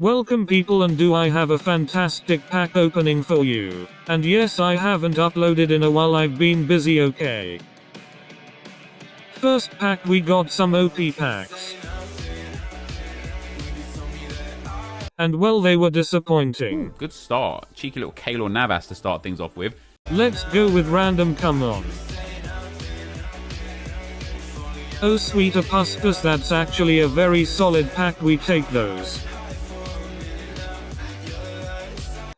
Welcome people, and do I have a fantastic pack opening for you. And yes, I haven't uploaded in a while, I've been busy, okay. First pack, we got some OP packs. And well, they were disappointing. Ooh, good start. Cheeky little Kaelor Navas to start things off with. Let's go with random, come on. Oh sweet Apuscus, that's actually a very solid pack, we take those.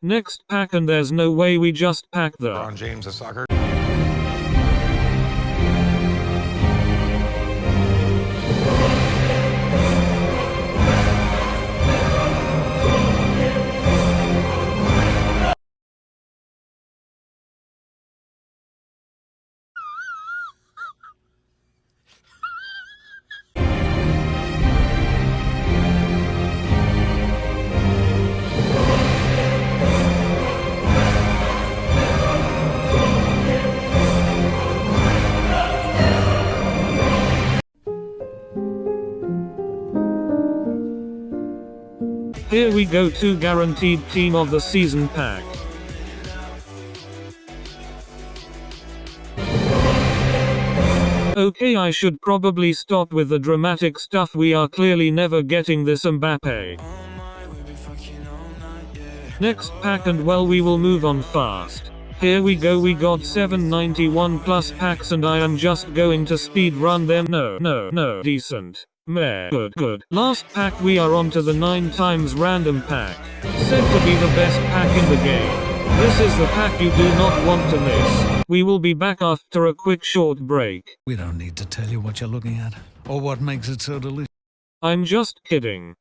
Next pack, and there's no way we just pack the LeBron James of soccer. Here we go, 2 guaranteed team of the season pack. Okay, I should probably stop with the dramatic stuff, we are clearly never getting this Mbappe. Next pack, and well, we will move on fast. Here we go, we got 791 plus packs, and I am just going to speed run them. No, decent. Meh, good. Last pack, we are on to the 9 times random pack. Said to be the best pack in the game. This is the pack you do not want to miss. We will be back after a quick short break. We don't need to tell you what you're looking at, or what makes it so delicious. I'm just kidding.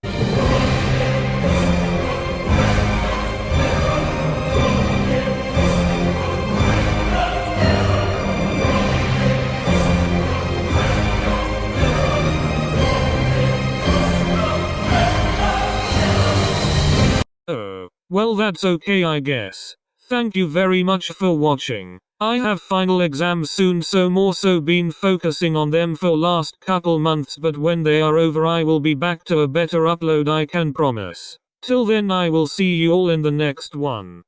Well, that's okay, I guess. Thank you very much for watching. I have final exams soon, so more so been focusing on them for last couple months, but when they are over I will be back to a better upload, I can promise. Till then, I will see you all in the next one.